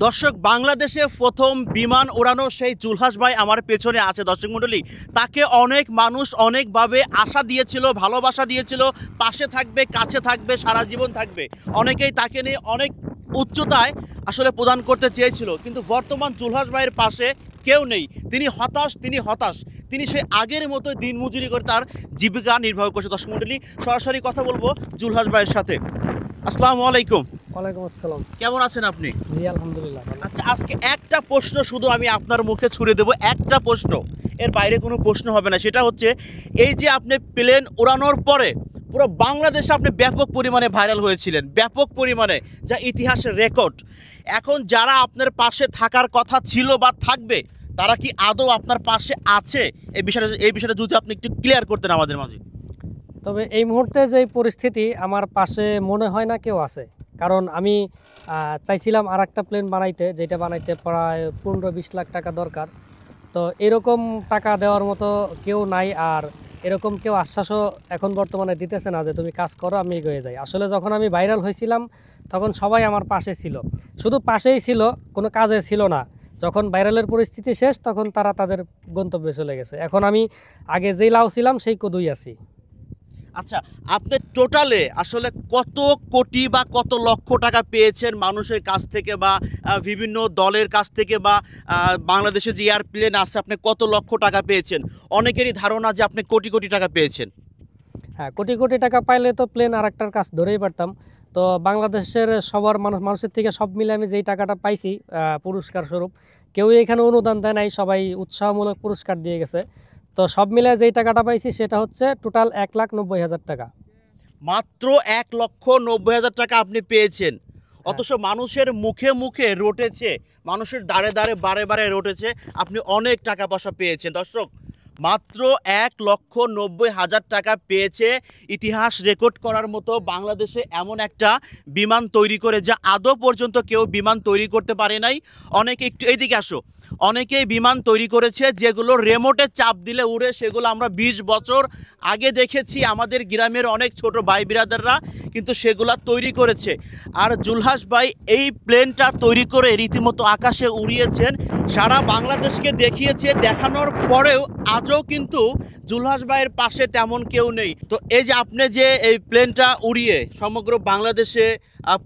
দর্শক, বাংলাদেশে প্রথম বিমান ওড়ানো সেই জুলহাস ভাই আমার পেছনে আছে। দর্শক মণ্ডলী, তাকে অনেক মানুষ অনেকভাবে আশা দিয়েছিল, ভালোবাসা দিয়েছিল, পাশে থাকবে, কাছে থাকবে, সারা জীবন থাকবে। অনেকেই তাকে নিয়ে অনেক উচ্চতায় আসলে প্রদান করতে চেয়েছিল, কিন্তু বর্তমান জুলহাস ভাইয়ের পাশে কেউ নেই। তিনি হতাশ। তিনি সেই আগের মতো দিনমজুরি করে তার জীবিকা নির্বাহ করছে। দর্শক মণ্ডলী, সরাসরি কথা বলবো জুলহাস ভাইয়ের সাথে। আসসালামু আলাইকুম। ওয়ালাইকুম আসসালাম। কেমন আছেন আপনি? জি আলহামদুলিল্লাহ। আচ্ছা, আজকে একটা প্রশ্ন শুধু আমি আপনার মুখে ছুড়ে দেবো, একটা প্রশ্ন, এর বাইরে কোনো প্রশ্ন হবে না। সেটা হচ্ছে, এই যে আপনি প্লেন ওড়ানোর পরে পুরো বাংলাদেশে আপনি ব্যাপক পরিমাণে ভাইরাল হয়েছিলেন, ব্যাপক পরিমাণে, যা ইতিহাসের রেকর্ড। এখন যারা আপনার পাশে থাকার কথা ছিল বা থাকবে, তারা কি আদৌ আপনার পাশে আছে? এই বিষয়টা যদি আপনি একটু ক্লিয়ার করতেন আমাদের মাঝে। তবে এই মুহূর্তে যে পরিস্থিতি, আমার পাশে মনে হয় না কেউ আছে। কারণ আমি চাইছিলাম আর একটা প্লেন বানাইতে, যেটা বানাইতে প্রায় 15-20 লাখ টাকা দরকার। তো এরকম টাকা দেওয়ার মতো কেউ নাই, আর এরকম কেউ আশ্বাসও এখন বর্তমানে দিতেছে না যে তুমি কাজ করো, আমি এগিয়ে যাই। আসলে যখন আমি ভাইরাল হয়েছিলাম তখন সবাই আমার পাশে ছিল, শুধু পাশেই ছিল, কোনো কাজে ছিল না। যখন ভাইরালের পরিস্থিতি শেষ, তখন তারা তাদের গন্তব্যে চলে গেছে। এখন আমি আগে যেই লাউ ছিলাম সেই কদুই আছি। আচ্ছা, আপনি টোটালে আসলে কত কোটি বা কত লক্ষ টাকা পেয়েছেন মানুষের কাছ থেকে, বা বিভিন্ন দলের কাছ থেকে, বা বাংলাদেশে যে এয়ারপ্লেন আছে আপনি কত লক্ষ টাকা পেয়েছেন? অনেকেরই ধারণা যে আপনি কোটি কোটি টাকা পেয়েছেন। হ্যাঁ, কোটি কোটি টাকা পাইলে তো প্লেন আর একটার কাজ ধরেই পারতাম। তো বাংলাদেশের সবার মানুষের থেকে সব মিলে আমি যেই টাকাটা পাইছি পুরস্কার স্বরূপ, কেউই এখানে অনুদান দেয় নাই, সবাই উৎসাহমূলক পুরস্কার দিয়ে গেছে। তো সব মিলে যেই টাকাটা পাইছি সেটা হচ্ছে টোটাল 1,90,000 টাকা। মাত্র 1,90,000 টাকা আপনি পেয়েছেন, অথচ মানুষের মুখে মুখে রটেছে, মানুষের দ্বারে দ্বারে বারে বারে রটেছে আপনি অনেক টাকা পয়সা পেয়েছেন। দর্শক, মাত্র 1,90,000 টাকা পেয়েছে, ইতিহাস রেকর্ড করার মতো বাংলাদেশে এমন একটা বিমান তৈরি করে, যা আদৌ পর্যন্ত কেউ বিমান তৈরি করতে পারে নাই। অনেকে, একটু এইদিকে আসো, অনেকেই বিমান তৈরি করেছে যেগুলো রিমোটে চাপ দিলে উড়ে, সেগুলো আমরা 20 বছর আগে দেখেছি আমাদের গ্রামের অনেক ছোট ভাই বিরাদাররা কিন্তু সেগুলা তৈরি করেছে। আর জুলহাস ভাই এই প্লেনটা তৈরি করে রীতিমতো আকাশে উড়িয়েছেন, সারা বাংলাদেশকে দেখিয়েছে। দেখানোর পরেও আজও কিন্তু জুলহাস ভাইয়ের পাশে তেমন কেউ নেই। তো এই যে আপনি যে এই প্লেনটা উড়িয়ে সমগ্র বাংলাদেশে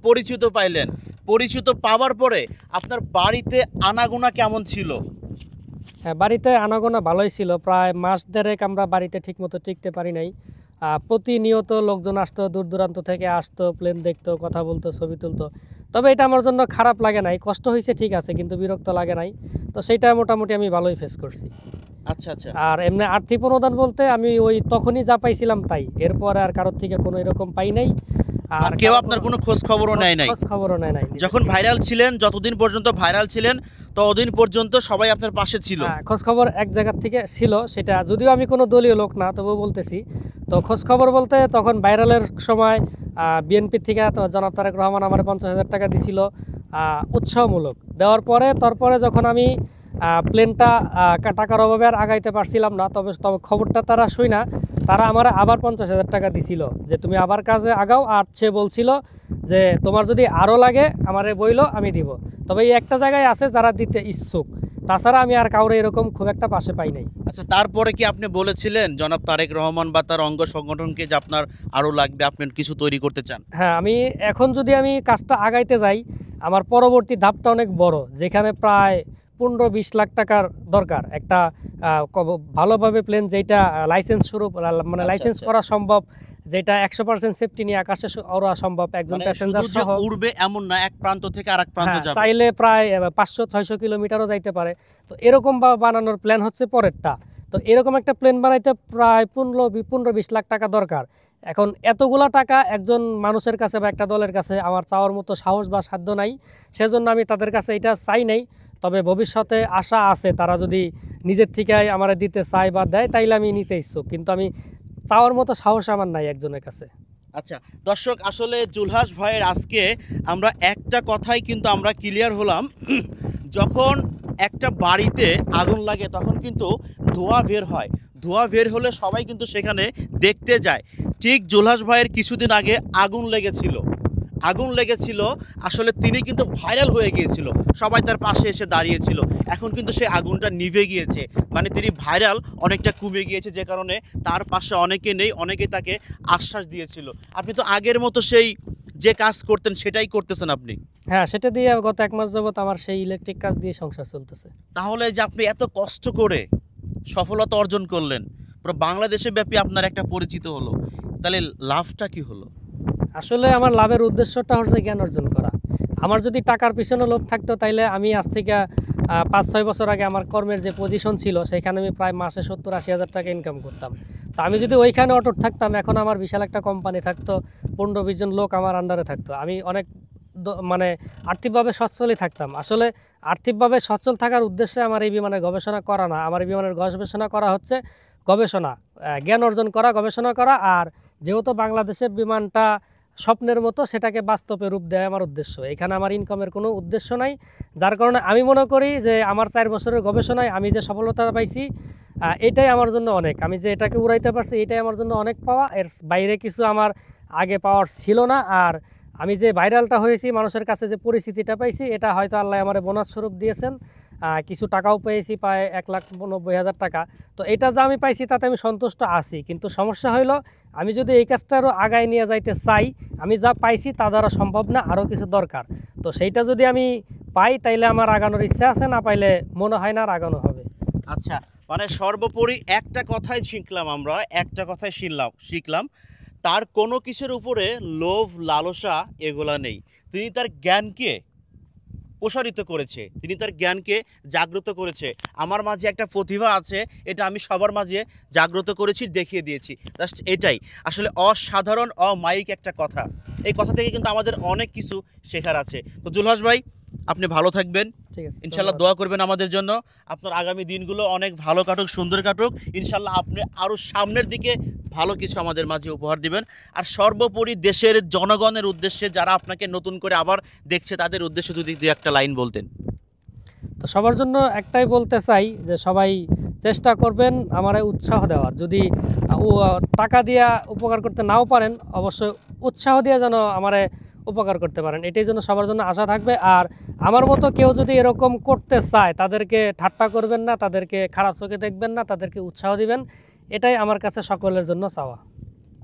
পরিচিত পাইলেন, পরিচিত পাওয়ার পরে আপনার বাড়িতে আনাগোনা কেমন ছিল? হ্যাঁ, বাড়িতে আনাগোনা ভালোই ছিল। প্রায় মাস দেড়েক আমরা বাড়িতে ঠিকমতো টিকতে পারি নাই। প্রতিনিয়ত লোকজন আসতো, দূর দূরান্ত থেকে আসতো, প্লেন দেখতো, কথা বলতো, ছবি তুলতো। তবে এটা আমার জন্য খারাপ লাগে নাই, কষ্ট হয়েছে ঠিক আছে, কিন্তু বিরক্ত লাগে নাই। তো সেইটা মোটামুটি আমি ভালোই ফেস করছি। আচ্ছা আচ্ছা। আর এমনি আর্থিক অনুদান বলতে আমি ওই তখনই যা পাইছিলাম তাই, এরপরে আর কারোর থেকে কোনো এরকম পাই নাই। আর কেউ আপনার কোনো খোঁজ খবরও নেয় নাই? খোঁজ খবরও নেয় নাই। যখন ভাইরাল ছিলেন, যতদিন পর্যন্ত ভাইরাল ছিলেন ততদিন পর্যন্ত সবাই আপনার পাশে ছিল? খোঁজ খবর এক জায়গা থেকে ছিল, সেটা যদিও আমি কোনো দলীয় লোক না, তবুও বলতেছি। তো খোঁজ খবর বলতে তখন ভাইরালের সময় বিএনপির থেকে তো জনাব তারেক রহমান আমার 50,000 টাকা দিছিল উৎসাহমূলক। দেওয়ার পরে তারপরে যখন আমি প্লেনটা টাকার অভাবে আর আগাইতে পারছিলাম না, তবে খবরটা তারা শুই না, তারা আমার আবার 50,000 টাকা দিছিল যে তুমি আবার কাজে আগাও। আর সে বলছিল যে তোমার যদি আরও লাগে আমারে বইলো, আমি দিব। তবে এই একটা জায়গায় আছে যারা দিতে ইচ্ছুক, তাছাড়া আমি আর কাউরে এরকম খুব একটা পাশে পাই নাই। আচ্ছা, তারপরে কি আপনি বলেছিলেন জনাব তারেক রহমান বা তার অঙ্গ সংগঠনকে যে আপনার আরও লাগবে, আপনি কিছু তৈরি করতে চান? হ্যাঁ, আমি এখন যদি আমি কাজটা আগাইতে যাই, আমার পরবর্তী ধাপটা অনেক বড়, যেখানে প্রায় 15-20 লাখ টাকার দরকার। একটা ভালোভাবে প্লেন যেটা লাইসেন্স স্বরূপ, মানে লাইসেন্স করা সম্ভব, যেটা 100% সেফটি নিয়ে আকাশে ওড়া সম্ভব, একজন প্যাসেঞ্জার সহ উড়বে এমন না, এক প্রান্ত থেকে আরেক প্রান্ত যাবে, চাইলে প্রায় 500-600 কিলোমিটারও যাইতে পারে। তো এরকম বানানোর প্ল্যান হচ্ছে পরেরটা। তো এরকম একটা প্লেন বানাইতে প্রায় 15-20 লাখ টাকা দরকার। এখন এতগুলা টাকা একজন মানুষের কাছে বা একটা দলের কাছে আমার চাওয়ার মতো সাহস বা সাধ্য নাই, সেজন্য আমি তাদের কাছে এটা চাই নাই। তবে ভবিষ্যতে আশা আছে, তারা যদি নিজের থেকে আমার দিতে চায় বা দেয়, তাইলে আমি নিতে ইচ্ছুক, কিন্তু আমি চাওয়ার মতো সাহস আমার নাই একজনের কাছে। আচ্ছা দর্শক, আসলে জুলহাস ভাইয়ের আজকে আমরা একটা কথাই কিন্তু আমরা ক্লিয়ার হলাম, যখন একটা বাড়িতে আগুন লাগে তখন কিন্তু ধোঁয়া বের হয়, ধোঁয়া বের হলে সবাই কিন্তু সেখানে দেখতে যায়। ঠিক জুলহাস ভাইয়ের কিছুদিন আগে আগুন লেগেছিল, আগুন লেগেছিল, আসলে তিনি কিন্তু ভাইরাল হয়ে গিয়েছিল, সবাই তার পাশে এসে দাঁড়িয়েছিল। এখন কিন্তু সেই আগুনটা নিভে গিয়েছে, মানে তিনি ভাইরাল অনেকটা কমে গিয়েছে, যে কারণে তার পাশে অনেকে নেই, অনেকেই তাকে আশ্বাস দিয়েছিল। আপনি তো আগের মতো সেই যে কাজ করতেন সেটাই করতেছেন আপনি। হ্যাঁ, সেটা দিয়ে গত 1 মাস যাবত আমার সেই ইলেকট্রিক কাজ দিয়ে সংসার চলতেছে। তাহলে যে আপনি এত কষ্ট করে সফলতা অর্জন করলেন, পুরো বাংলাদেশে ব্যাপী আপনার একটা পরিচিত হলো, তাহলে লাভটা কি হলো? আসলে আমার লাভের উদ্দেশ্যটা হচ্ছে জ্ঞান অর্জন করা। আমার যদি টাকার পিছনে লোভ থাকতো তাইলে আমি আজ থেকে 5-6 বছর আগে আমার কর্মের যে পজিশন ছিল সেখানে আমি প্রায় মাসে 70-80 হাজার টাকা ইনকাম করতাম। তো আমি যদি ওইখানে অটুট থাকতাম, এখন আমার বিশাল একটা কোম্পানি থাকতো, 15-20 জন লোক আমার আন্ডারে থাকতো, আমি অনেক মানে আর্থিকভাবে সচ্ছলই থাকতাম। আসলে আর্থিকভাবে সচ্ছল থাকার উদ্দেশ্যে আমার এই বিমানের গবেষণা করা না, আমার এই বিমানের গবেষণা করা হচ্ছে গবেষণা, জ্ঞান অর্জন করা, গবেষণা করা। আর যেহেতু বাংলাদেশের বিমানটা স্বপ্নের মতো, সেটাকে বাস্তবে রূপ দেওয়া আমার উদ্দেশ্য। এখানে আমার ইনকামের কোনো উদ্দেশ্য নাই, যার কারণে আমি মনে করি যে আমার 4 বছরের গবেষণায় আমি যে সফলতা পাইছি এটাই আমার জন্য অনেক। আমি যে এটাকে উড়াইতে পারছি এটাই আমার জন্য অনেক পাওয়া, এর বাইরে কিছু আমার আগে পাওয়ার ছিল না। আর আমি যে ভাইরালটা হয়েছি, মানুষের কাছে যে পরিচিতিটা পাইছি, এটা হয়তো আল্লাহ আমার বোনাস স্বরূপ দিয়েছেন। কিছু টাকাও পেয়েছি, প্রায় 1,90,000 টাকা। তো এটা যা আমি পাইছি তাতে আমি সন্তুষ্ট আছি, কিন্তু সমস্যা হইল আমি যদি এই কাজটা আরও আগায় নিয়ে যাইতে চাই, আমি যা পাইছি তা দ্বারা সম্ভব না, আরও কিছু দরকার। তো সেইটা যদি আমি পাই তাইলে আমার আগানোর ইচ্ছা আছে, না পাইলে মনে হয় না আর আগানো হবে। আচ্ছা, মানে সর্বোপরি একটা কথাই শিখলাম, আমরা একটা কথাই শিখলাম, তার কোনো কিছুর উপরে লোভ লালসা এগুলা নেই। তিনি তার জ্ঞানকে প্রসারিত করেছে, তিনি তার জ্ঞানকে জাগ্রত করেছে। আমার মাঝে একটা প্রতিভা আছে, এটা আমি সবার মাঝে জাগ্রত করেছি, দেখিয়ে দিয়েছি। জাস্ট এটাই আসলে অসাধারণ অমায়িক একটা কথা। এই কথা থেকে কিন্তু আমাদের অনেক কিছু শেখার আছে। তো জুলহাস ভাই, আপনি ভালো থাকবেন, ঠিক আছে, ইনশাল্লাহ দোয়া করবেন আমাদের জন্য। আপনার আগামী দিনগুলো অনেক ভালো কাটুক, সুন্দর কাটুক। ইনশাল্লাহ আপনি আরও সামনের দিকে ভালো কিছু আমাদের মাঝে উপহার দিবেন। আর সর্বোপরি দেশের জনগণের উদ্দেশ্যে, যারা আপনাকে নতুন করে আবার দেখছে, তাদের উদ্দেশ্যে যদি দু একটা লাইন বলতেন। তো সবার জন্য একটাই বলতে চাই যে সবাই চেষ্টা করবেন আমারে উৎসাহ দেওয়ার। যদি টাকা দিয়া উপকার করতে নাও পারেন, অবশ্যই উৎসাহ দিয়ে যেন আমারে উপকার করতে পারেন, এটাই জন্য সবার জন্য আশা থাকবে। আর আমার মতো কেউ যদি এরকম করতে চায়, তাদেরকে ঠাট্টা করবেন না, তাদেরকে খারাপ চোখে দেখবেন না, তাদেরকে উৎসাহ দিবেন, এটাই আমার কাছে সকলের জন্য চাওয়া।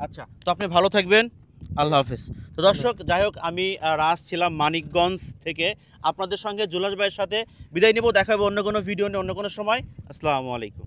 আচ্ছা, তো আপনি ভালো থাকবেন, আল্লাহ হাফেজ। তো দর্শক, যাই হোক, আমি রাজ ছিলাম মানিকগঞ্জ থেকে। আপনাদের সঙ্গে জুলহাস ভাইয়ের সাথে বিদায় নেব, দেখা হবে অন্য কোনো ভিডিও নিয়ে অন্য কোনো সময়। আসসালামু আলাইকুম।